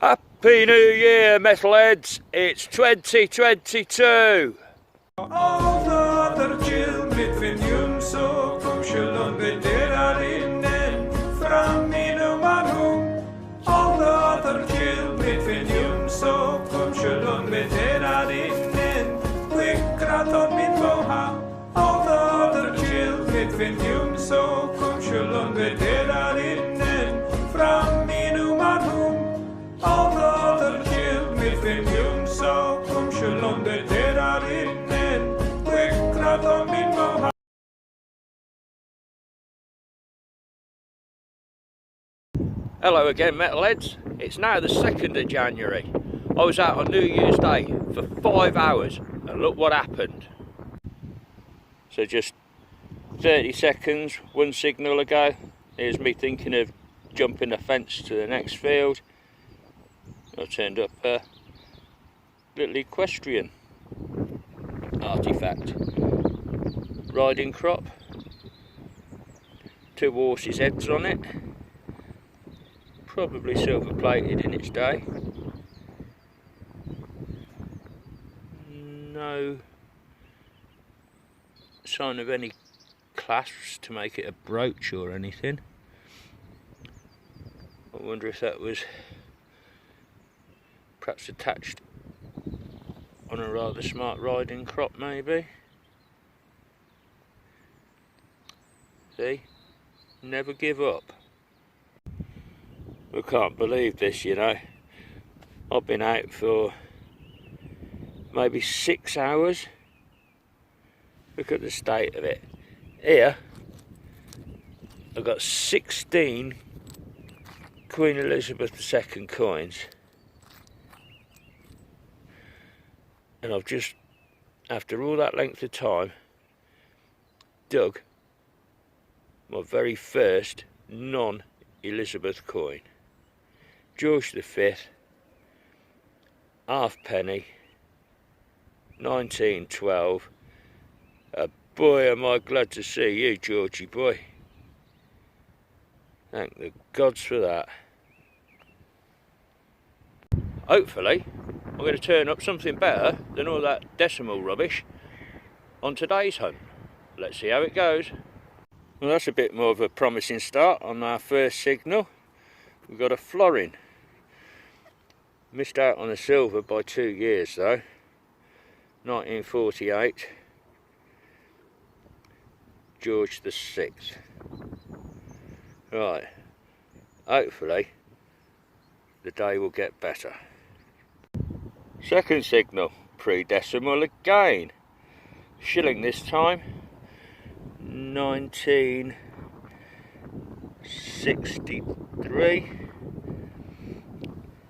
Happy New Year, metalheads! It's 2022! Hello again, metalheads. It's now the 2nd of January. I was out on New Year's Day for 5 hours and look what happened. So just 30 seconds, one signal ago, here's me thinking of jumping the fence to the next field. I turned up a little equestrian artifact. Riding crop, 2 horses' heads on it. Probably silver plated in its day. No sign of any clasps to make it a brooch or anything. I wonder if that was perhaps attached on a rather smart riding crop, maybe. See? Never give up. I can't believe this, you know. I've been out for maybe 6 hours. Look at the state of it. Here, I've got 16 Queen Elizabeth II coins. And I've just, after all that length of time, dug my very first non-Elizabeth coin. George V, halfpenny, 1912. Boy, am I glad to see you, Georgie boy. Thank the gods for that. Hopefully, I'm going to turn up something better than all that decimal rubbish on today's hunt. Let's see how it goes. Well, that's a bit more of a promising start on our first signal. We've got a florin. Missed out on the silver by 2 years though. 1948. George VI. Right. Hopefully the day will get better. Second signal. Pre-decimal again. Shilling this time. 1963.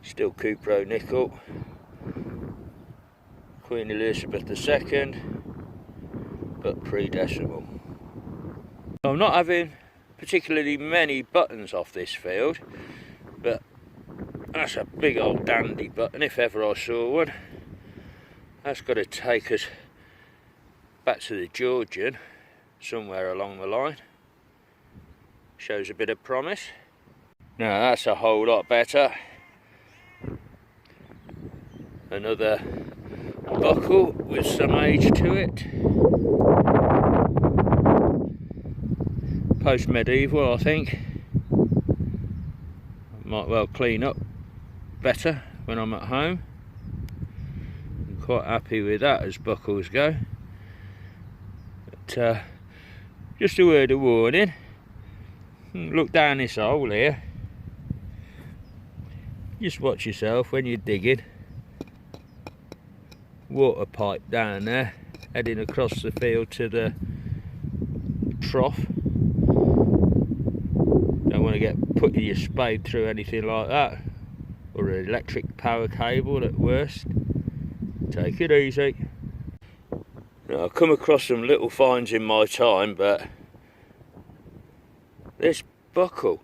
Still Cupro nickel. Queen Elizabeth II, but pre-decimal. I'm not having particularly many buttons off this field, but that's a big old dandy button if ever I saw one. That's got to take us back to the Georgian somewhere along the line. Shows a bit of promise. Now that's a whole lot better. Another buckle with some age to it. Post-medieval, I think. Might well clean up better when I'm at home. I'm quite happy with that as buckles go. But just a word of warning. Look down this hole here. Just watch yourself when you're digging. Water pipe down there, heading across the field to the trough. Don't want to get putting your spade through anything like that, or an electric power cable at worst. Take it easy. Now, I've come across some little finds in my time, but this buckle,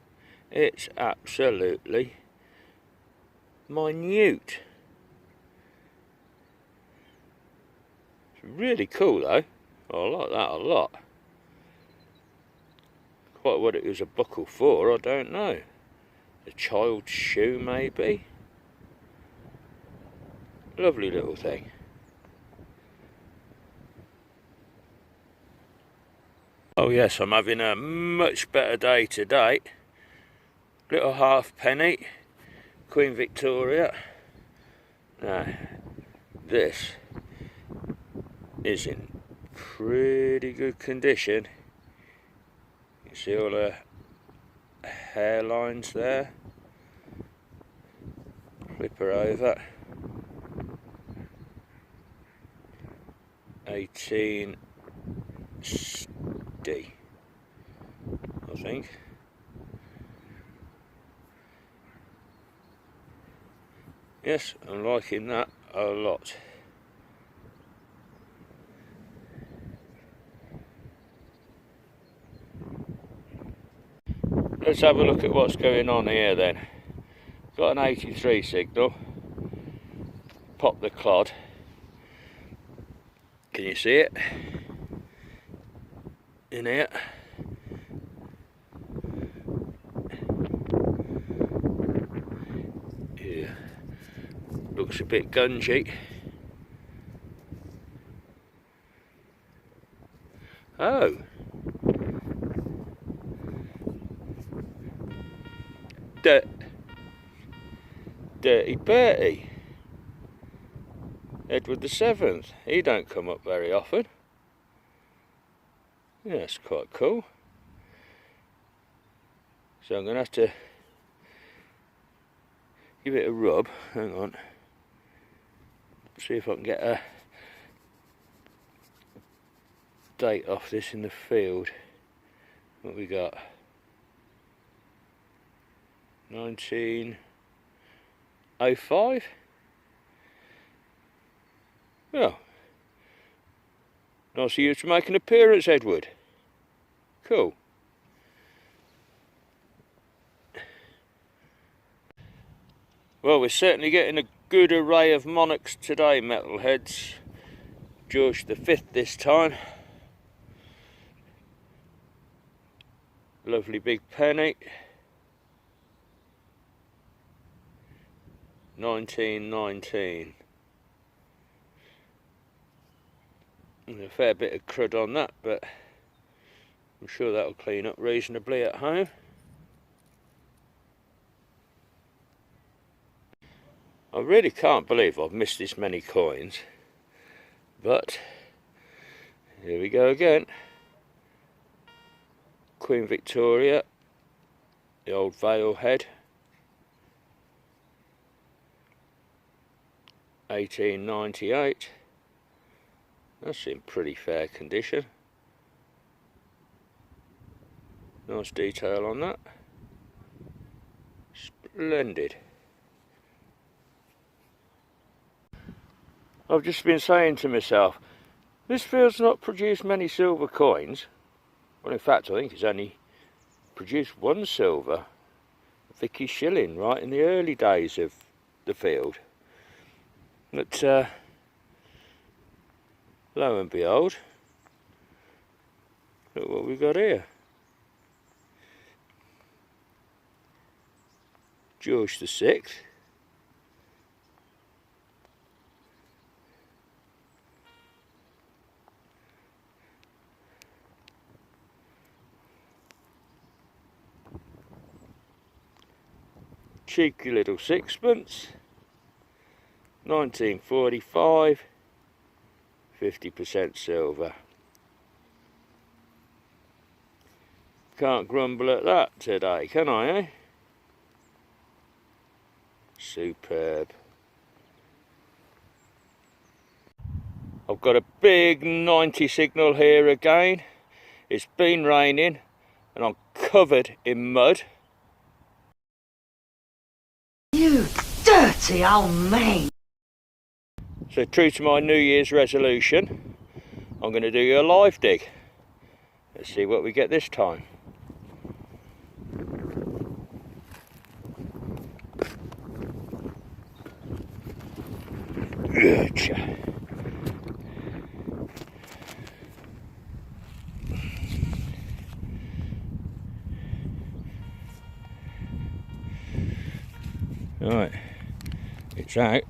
it's absolutely minute. Really cool though. I like that a lot. Quite what it was a buckle for, I don't know. A child's shoe maybe. Lovely little thing. Oh yes, I'm having a much better day today. Little halfpenny, Queen Victoria. Now, this is in pretty good condition. You see all the hairlines there. Flip her over. 1860, I think. Yes, I'm liking that a lot. Let's have a look at what's going on here then. Got an 83 signal. Pop the clod. Can you see it? In here. Yeah. Looks a bit gungy. Oh. Dirty Bertie. Edward the 7th. He don't come up very often. Yeah, that's quite cool. So I'm going to have to give it a rub. Hang on. See if I can get a date off this in the field. What we got? 1905? Well, nice of you to make an appearance, Edward. Cool. Well, we're certainly getting a good array of monarchs today, metalheads. George V this time. Lovely big penny. 1919. There's a fair bit of crud on that, but I'm sure that'll clean up reasonably at home. I really can't believe I've missed this many coins, but here we go again. Queen Victoria, the old veil head. 1898. That's in pretty fair condition. Nice detail on that. Splendid. I've just been saying to myself, this field's not produced many silver coins. Well, in fact, I think it's only produced one silver Vicky shilling right in the early days of the field. But lo and behold, look what we've got here. George VI. Cheeky little sixpence. 1945. 50% silver. Can't grumble at that today, can I, eh? Superb. I've got a big 90 signal here again. It's been raining and I'm covered in mud. You dirty old man! So true to my New Year's resolution, I'm going to do a live dig. Let's see what we get this time. Gotcha. Right, it's out.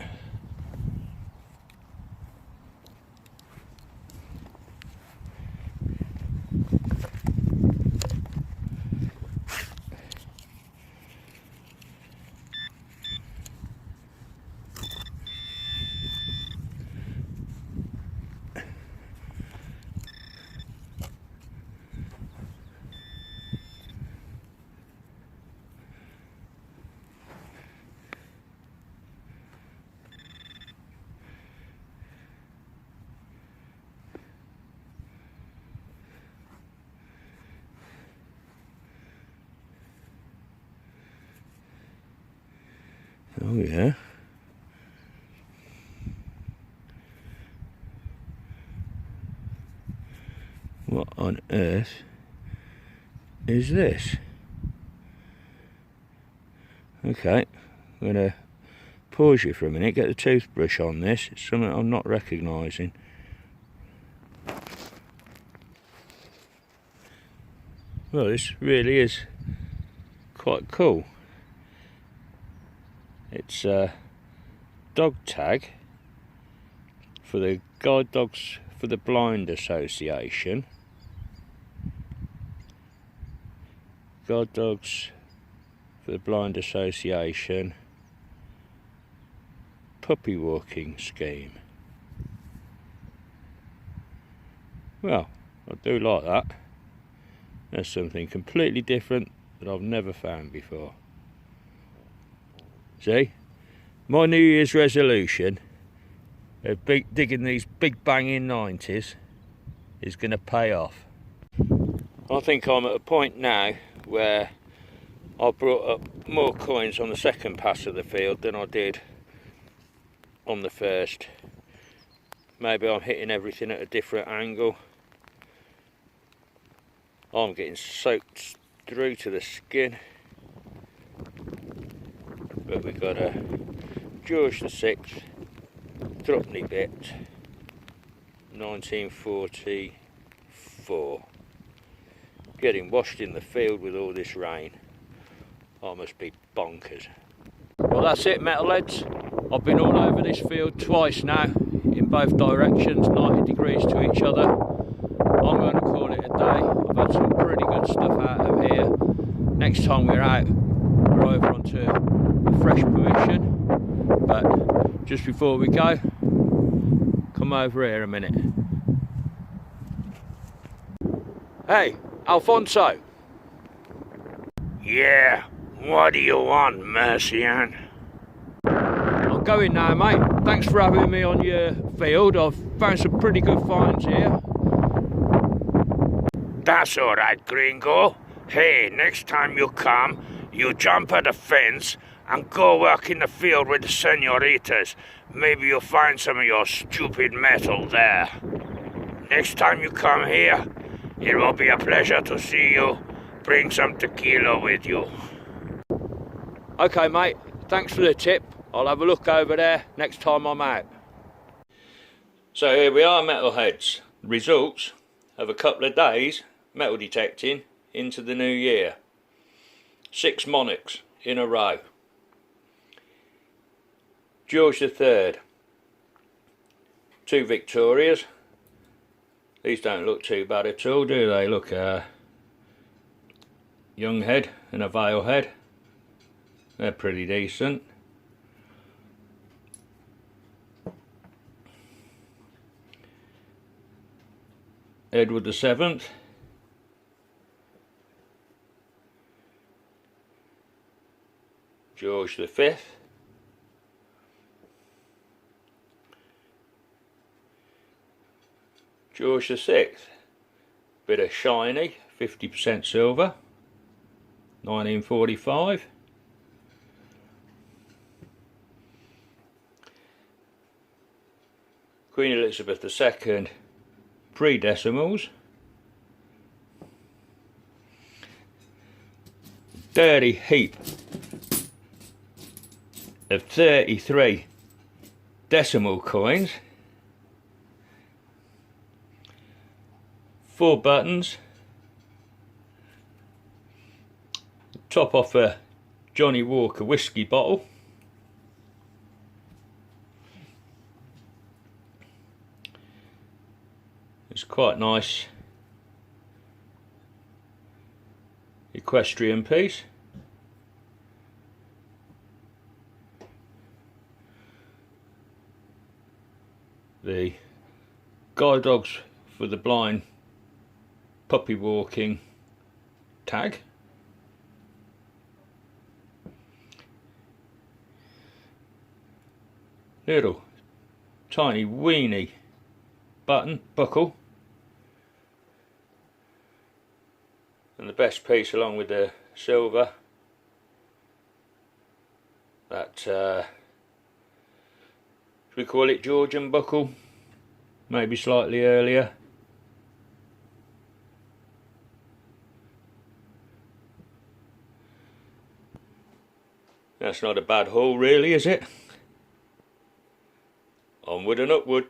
Oh yeah. What on earth is this? Okay, I'm going to pause you for a minute, get the toothbrush on this. It's something I'm not recognising. Well, this really is quite cool. It's a dog tag for the Guide Dogs for the Blind Association. Guide Dogs for the Blind Association puppy walking scheme. Well, I do like that. That's something completely different that I've never found before. See, my New Year's resolution of digging these big banging 90s is going to pay off. I think I'm at a point now where I brought up more coins on the second pass of the field than I did on the first. Maybe I'm hitting everything at a different angle. I'm getting soaked through to the skin. But we've got a George VI threepenny bit, 1944. Getting washed in the field with all this rain. I must be bonkers. Well, that's it, metalheads. I've been all over this field twice now, in both directions, 90 degrees to each other. I'm going to call it a day. I've had some pretty good stuff out of here. Next time we're out, we're over onto a fresh permission. But just before we go, come over here a minute. Hey, Alfonso. Yeah, what do you want, Mercian? I'm going now, mate. Thanks for having me on your field. I've found some pretty good finds here. That's alright, gringo. Hey, next time you come, you jump at the fence and go work in the field with the senoritas. Maybe you'll find some of your stupid metal there. Next time you come here, it will be a pleasure to see you. Bring some tequila with you. Okay, mate. Thanks for the tip. I'll have a look over there next time I'm out. So here we are, metalheads. Results of a couple of days metal detecting into the new year. 6 Monarchs in a row. George III. 2 Victorias. These don't look too bad at all, do they? Look, young head and a veil head. They're pretty decent. Edward VII. George V. George VI. Bit of shiny, 50% silver. 1945. Queen Elizabeth II. Pre-decimals. Dirty heap of 33 decimal coins. 4 buttons. Top off a Johnny Walker whiskey bottle. It's quite nice equestrian piece. The Guide Dogs for the Blind puppy walking tag. Little tiny weeny button buckle, and the best piece along with the silver, That, should we call it Georgian buckle? Maybe slightly earlier. That's not a bad haul really, is it? Onward and upward.